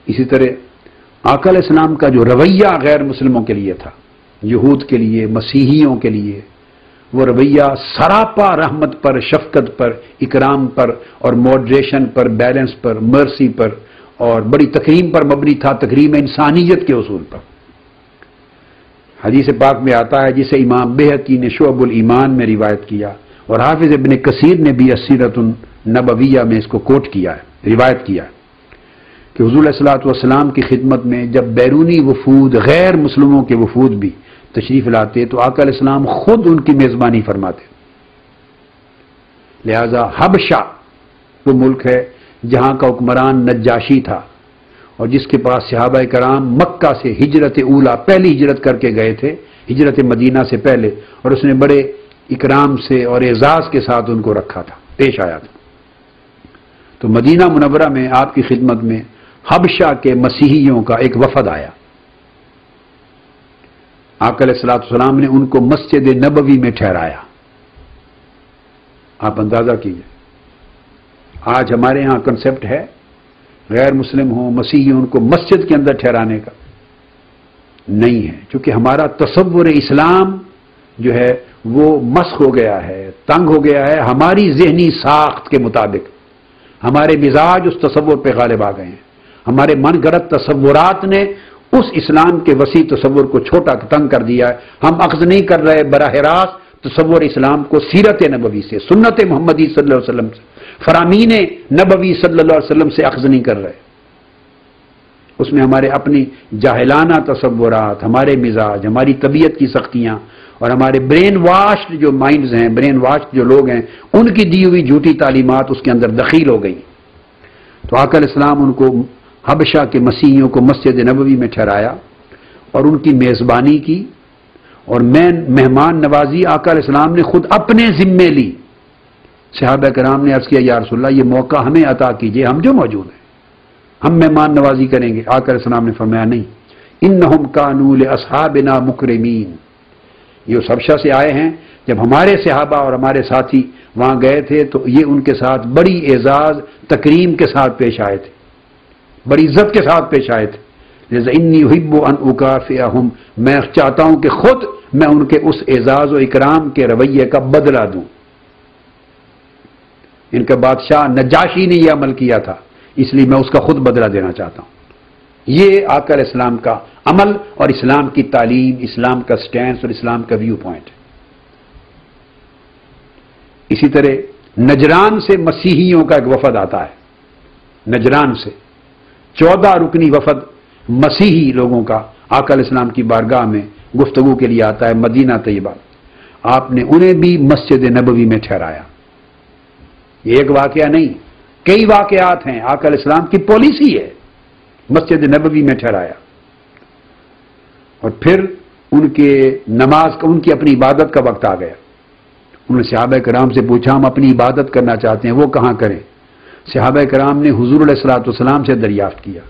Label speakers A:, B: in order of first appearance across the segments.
A: اسی طرح آقا علیہ السلام کا جو رویہ غیر مسلموں کے لیے تھا، یہود کے لیے، مسیحیوں کے لیے، وہ رویہ سراپا رحمت پر، شفقت پر، اکرام پر اور ماڈریشن پر، بیلنس پر، مرسی پر اور بڑی تکریم پر مبنی تھا، تکریم انسانیت کے اصول پر۔ حدیث پاک میں آتا ہے، جسے امام بہقی نے شعب الایمان میں روایت کیا اور حافظ ابن کثیر نے بھی السیرۃ النبویہ میں اس کو کوٹ کیا ہے، روایت کیا ہے کہ حضور علیہ الصلوۃ والسلام کی خدمت میں جب بیرونی وفود، غیر مسلموں کے وفود بھی تشریف لاتے تو آقا علیہ السلام خود ان کی میزبانی فرماتے۔ لہذا حبشہ وہ ملک ہے جہاں کا حکمران نجاشی تھا اور جس کے پاس صحابہ کرام مکہ سے ہجرت اولا، پہلی ہجرت کر کے گئے تھے، ہجرت مدینہ سے پہلے، اور اس نے بڑے اکرام سے اور اعزاز کے ساتھ ان کو رکھا تھا، پیش آیا تھا۔ تو مدینہ منورہ میں آپ کی خدمت میں حبشہ کے مسیحیوں کا ایک وفد آیا۔ آقا علیہ السلام نے ان کو مسجد نبوی میں ٹھہرایا۔ آپ اندازہ کیجئے، آج ہمارے ہاں کنسپٹ ہے غیر مسلم ہوں، مسیحی ہوں، ان کو مسجد کے اندر ٹھہرانے کا نہیں ہے، چونکہ ہمارا تصور اسلام جو ہے وہ مسخ ہو گیا ہے، تنگ ہو گیا ہے، ہماری ذہنی ساخت کے مطابق ہمارے مزاج اس تصور پہ غالب آ گئے ہیں، ہمارے من گھڑت تصورات نے اس اسلام کے وسیع تصور کو چھوٹا تنگ کر دیا ہے۔ ہم اخذ نہیں کر رہے براہ راست تصور اسلام کو سیرت نبوی سے، سنت محمدی صلی اللہ علیہ وسلم سے، فرامین نبوی صلی اللہ علیہ وسلم سے اخذ نہیں کر رہے۔ اس میں ہمارے اپنی جاہلانہ تصورات، ہمارے مزاج، ہماری طبیعت کی سختیاں اور ہمارے برین واشڈ جو مائنڈز ہیں، برین واشڈ جو لوگ ہیں، ان کی دی ہوئی جھوٹی تعلیمات اس کے اندر دخیل ہو گئی۔ تو آقا علیہ السلام ان کو، حبشہ کے مسیحیوں کو مسجد نبوی میں ٹھہرایا اور ان کی میزبانی کی، اور مہمان نوازی آقا علیہ السلام نے خود اپنے ذمے لی۔ صحابہ کرام نے عرض کیا، یا رسول اللہ یہ موقع ہمیں عطا کیجئے، ہم جو موجود ہیں ہم مہمان نوازی کریں گے۔ آقا علیہ السلام نے فرمایا نہیں، انہم کانوا لاصحابنا مکرمین، یہ اس حبشہ سے آئے ہیں، جب ہمارے صحابہ اور ہمارے ساتھی وہاں گئے تھے تو یہ ان کے ساتھ بڑی اعزاز تکریم کے ساتھ پیش آئے تھے، بڑی عزت کے ساتھ پیش آئے تھے۔ لہذا انی احب ان اکافئہم، میں چاہتا ہوں کہ خود میں ان کے اس اعزاز و اکرام کے رویے کا بدلہ دوں۔ ان کا بادشاہ نجاشی نے یہ عمل کیا تھا، اس لیے میں اس کا خود بدلہ دینا چاہتا ہوں۔ یہ آقا علیہ السلام کا عمل اور اسلام کی تعلیم، اسلام کا سٹینس اور اسلام کا ویو پوائنٹ ہے۔ اسی طرح نجران سے مسیحیوں کا ایک وفد آتا ہے، نجران سے 14 رکنی وفد مسیحی لوگوں کا آقا علیہ السلام کی بارگاہ میں گفتگو کے لیے آتا ہے مدینہ طیبہ۔ آپ نے انہیں بھی مسجد نبوی میں ٹھہرایا۔ یہ ایک واقعہ نہیں، کئی واقعات ہیں، آقا علیہ السلام کی پالیسی ہے، مسجد نبوی میں ٹھہرایا۔ اور پھر ان کے نماز کا، ان کی اپنی عبادت کا وقت آ گیا۔ انہوں نے صحابہ کرام سے پوچھا، ہم اپنی عبادت کرنا چاہتے ہیں، وہ کہاں کریں؟ صحابہ کرام نے حضور علیہ الصلوۃ سے دریافت کیا۔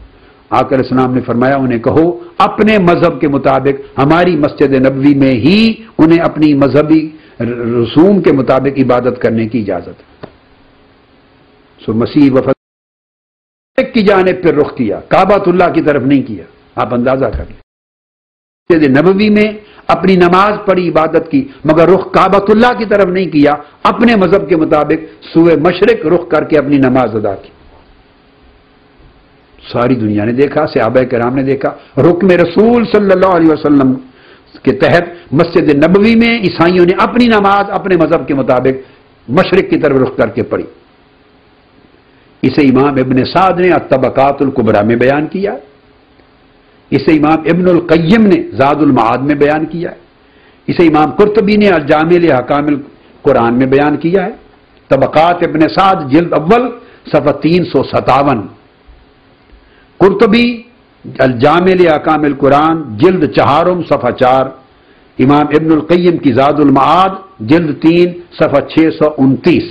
A: آقا علیہ السلام نے فرمایا، انہیں کہو اپنے مذہب کے مطابق ہماری مسجد نبوی میں ہی انہیں اپنی مذہبی رسوم کے مطابق عبادت کرنے کی اجازت ہے۔ سو مسیح وفد کی جانب پھر رخ کیا، کعبۃ اللہ کی طرف نہیں کیا۔ آپ اندازہ کر لیں، مسجد نبوی میں اپنی نماز پڑھی، عبادت کی، مگر رخ کعبۃ اللہ کی طرف نہیں کیا، اپنے مذہب کے مطابق سوئے مشرق رخ کر کے اپنی نماز ادا کی۔ ساری دنیا نے دیکھا، صحابہ کرام نے دیکھا، حکم رسول صلی اللہ علیہ وسلم کے تحت مسجد نبوی میں عیسائیوں نے اپنی نماز اپنے مذہب کے مطابق مشرق کی طرف رخ کر کے پڑھی۔ اسے امام ابن سعد نے الطبقات الکبریٰ میں بیان کیا، اسے امام ابن القیم نے زاد المعاد میں بیان کیا ہے، اسے امام قرطبی نے الجامع لاحکام القرآن میں بیان کیا ہے۔ طبقات ابن سعد جلد اول صفحہ 357، قرطبی الجامع لاحکام القرآن جلد چہارم صفحہ 4، امام ابن القیم کی زاد المعاد جلد 3 صفحہ 629،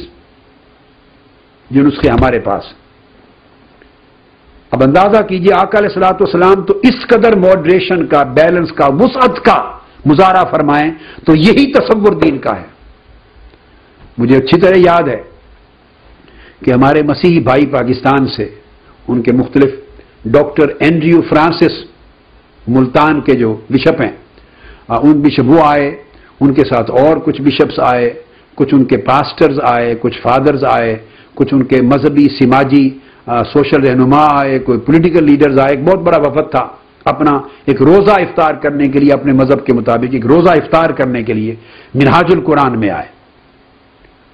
A: جو نسخے ہمارے پاس۔ اب اندازہ کیجئے آقا علیہ الصلوۃ والسلام تو اس قدر ماڈریشن کا، بیلنس کا، وسعت کا مظاہرہ فرمائیں تو یہی تصور دین کا ہے۔ مجھے اچھی طرح یاد ہے کہ ہمارے مسیحی بھائی پاکستان سے، ان کے مختلف ڈاکٹر اینڈریو فرانسس ملتان کے جو بشپ ہیں ان بشپ وہ آئے، ان کے ساتھ اور کچھ بشپس آئے، کچھ ان کے پاسٹرز آئے، کچھ فادرز آئے، کچھ ان کے مذہبی سماجی سوشل رہنما آئے، کوئی پولیٹیکل لیڈرز آئے، ایک بہت بڑا وفد تھا اپنا ایک روزہ افطار کرنے کے لیے، اپنے مذہب کے مطابق ایک روزہ افطار کرنے کے لیے منہاج القرآن میں آئے۔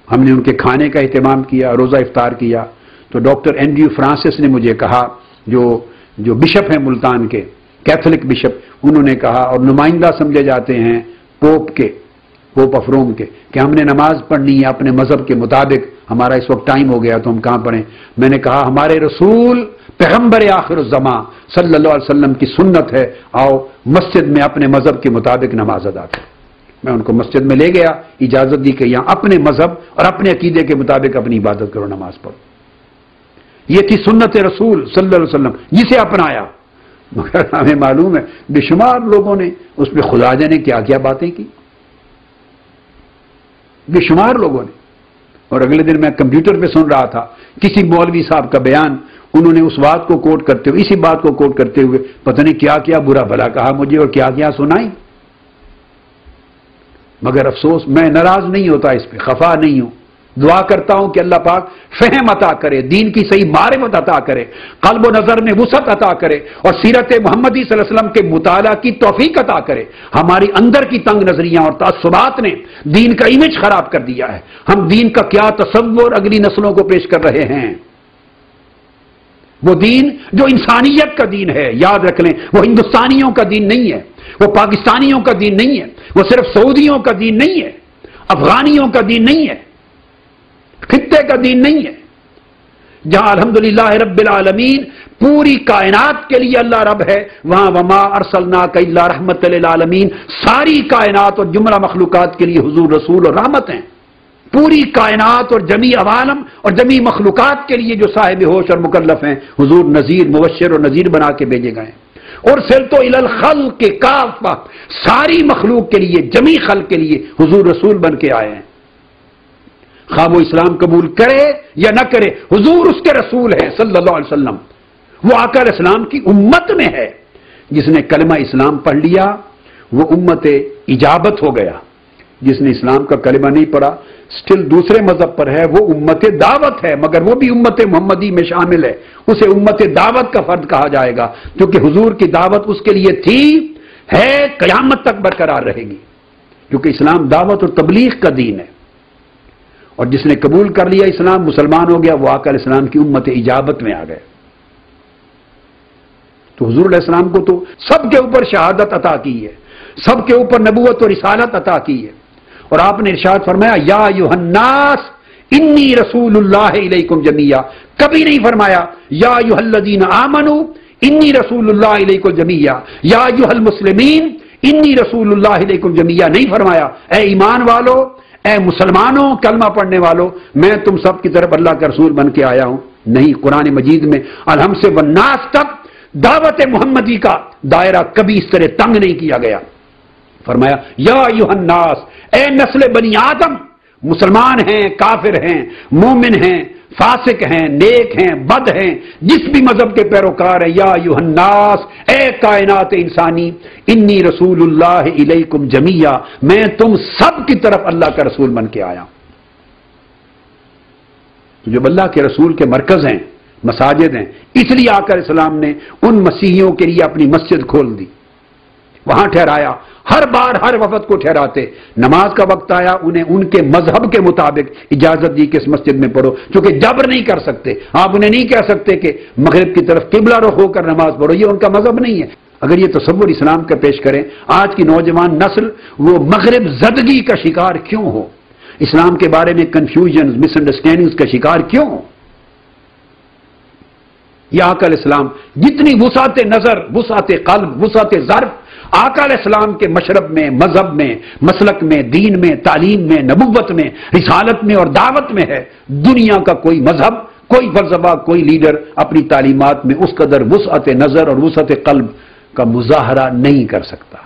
A: ہم نے ان کے کھانے کا اہتمام کیا، روزہ افطار کیا، تو ڈاکٹر اینڈریو فرانسس نے مجھے کہا، جو بشپ ہیں ملتان کے، کیتھولک بشپ، انہوں نے کہا، اور نمائندہ سمجھے جاتے ہیں پوپ آف روم کے، کہ ہم نے نماز پڑھنی ہے اپنے مذہب کے مطابق، ہمارا اس وقت ٹائم ہو گیا تو ہم کہاں پڑھیں؟ میں نے کہا ہمارے رسول پیغمبر آخر الزمان صلی اللہ علیہ وسلم کی سنت ہے، آؤ مسجد میں اپنے مذہب کے مطابق نماز ادا کریں۔ میں ان کو مسجد میں لے گیا، اجازت دی کہ یہاں اپنے مذہب اور اپنے عقیدے کے مطابق اپنی عبادت کرو، نماز پڑھو۔ یہ تھی سنت رسول صلی اللہ علیہ وسلم، جسے اپنایا۔ مگر ہمیں معلوم ہے بے شمار لوگوں نے اس پہ خدا جانے کیا کیا باتیں کی، بے شمار لوگوں نے۔ اور اگلے دن میں کمپیوٹر پہ سن رہا تھا کسی مولوی صاحب کا بیان، انہوں نے اس بات کو کوٹ کرتے ہوئے، اسی بات کو کوٹ کرتے ہوئے پتہ نہیں کیا کیا برا بھلا کہا مجھے اور کیا کیا سنائی۔ مگر افسوس، میں ناراض نہیں ہوتا اس پہ، خفا نہیں ہوں، دعا کرتا ہوں کہ اللہ پاک فہم عطا کرے، دین کی صحیح معرفت عطا کرے، قلب و نظر میں وسعت عطا کرے، اور سیرت محمدی صلی اللہ علیہ وسلم کے مطالعہ کی توفیق عطا کرے۔ ہماری اندر کی تنگ نظریاں اور تعصبات نے دین کا امیج خراب کر دیا ہے۔ ہم دین کا کیا تصور اگلی نسلوں کو پیش کر رہے ہیں؟ وہ دین جو انسانیت کا دین ہے، یاد رکھ لیں، وہ ہندوستانیوں کا دین نہیں ہے، وہ پاکستانیوں کا دین نہیں ہے، وہ صرف سعودیوں کا دین نہیں ہے، افغانیوں کا دین نہیں ہے، خطے کا دین نہیں ہے۔ جہاں الحمدللہ رب العالمین پوری کائنات کے لیے اللہ رب ہے، وہاں وما ارسلناک الا رحمت للعالمین، ساری کائنات اور جملہ مخلوقات کے لیے حضور رسول اور رحمت ہیں۔ پوری کائنات اور جمی عوالم اور جمی مخلوقات کے لیے جو صاحب ہوش اور مکلف ہیں، حضور نذیر، مبشر اور نذیر بنا کے بھیجے گئے ہیں۔ اور سرت الی الخلق کافہ، ساری مخلوق کے لیے، جمی خلق کے لیے حضور رسول بن کے آئے ہیں۔ خواہ وہ اسلام قبول کرے یا نہ کرے، حضور اس کے رسول ہے صلی اللہ علیہ وسلم۔ وہ آقا علیہ السلام کی امت میں ہے۔ جس نے کلمہ اسلام پڑھ لیا وہ امت اجابت ہو گیا، جس نے اسلام کا کلمہ نہیں پڑھا سٹل دوسرے مذہب پر ہے، وہ امت دعوت ہے، مگر وہ بھی امت محمدی میں شامل ہے، اسے امت دعوت کا فرد کہا جائے گا، کیونکہ حضور کی دعوت اس کے لیے تھی، ہے، قیامت تک برقرار رہے گی، کیونکہ اسلام دعوت اور تبلیغ کا دین ہے۔ اور جس نے قبول کر لیا اسلام، مسلمان ہو گیا، وہ آقا علیہ السلام کی امت اجابت میں آ گئے۔ تو حضور علیہ السلام کو تو سب کے اوپر شہادت عطا کی ہے، سب کے اوپر نبوت اور رسالت عطا کی ہے۔ اور آپ نے ارشاد فرمایا یا ایھا الناس انی رسول اللہ الیکم جمیعا، کبھی نہیں فرمایا یا ایھا الذین آمنوا انی رسول اللہ الیکم جمیعا، یا ایھا المسلمین انی رسول اللہ الیکم جمیعا، نہیں فرمایا اے ایمان والو، اے مسلمانوں، کلمہ پڑھنے والوں، میں تم سب کی طرف اللہ کا رسول بن کے آیا ہوں۔ نہیں، قرآن مجید میں الحم سے والناس تک دعوت محمدی کا دائرہ کبھی اس طرح تنگ نہیں کیا گیا۔ فرمایا یا ایھا الناس، اے نسل بنی آدم، مسلمان ہیں، کافر ہیں، مومن ہیں، فاسق ہیں، نیک ہیں، بد ہیں، جس بھی مذہب کے پیروکار ہیں، یا ایھا الناس، اے کائنات انسانی، انی رسول اللہ الیکم جمیعا، میں تم سب کی طرف اللہ کا رسول بن کے آیا ہوں۔ جب اللہ کے رسول کے مرکز ہیں، مساجد ہیں، اس لیے آقا علیہ السلام نے ان مسیحیوں کے لیے اپنی مسجد کھول دی، وہاں ٹھہرایا، ہر بار ہر وفد کو ٹھہراتے، نماز کا وقت آیا انہیں ان کے مذہب کے مطابق اجازت دی کہ اس مسجد میں پڑھو، چونکہ جبر نہیں کر سکتے، آپ انہیں نہیں کہہ سکتے کہ مغرب کی طرف قبلہ رخ ہو کر نماز پڑھو، یہ ان کا مذہب نہیں ہے۔ اگر یہ تصور اسلام کا پیش کریں، آج کی نوجوان نسل وہ مغرب زدگی کا شکار کیوں ہو، اسلام کے بارے میں کنفیوژن، مس انڈرسٹینڈنگز کا شکار کیوں ہو؟ یہ آقا علیہ السلام جتنی وسعت نظر، وسعت قلب، وسعت ظرف آقا علیہ السلام کے مشرب میں، مذہب میں، مسلک میں، دین میں، تعلیم میں، نبوت میں، رسالت میں اور دعوت میں ہے، دنیا کا کوئی مذہب، کوئی فلسفہ، کوئی لیڈر اپنی تعلیمات میں اس قدر وسعت نظر اور وسعت قلب کا مظاہرہ نہیں کر سکتا۔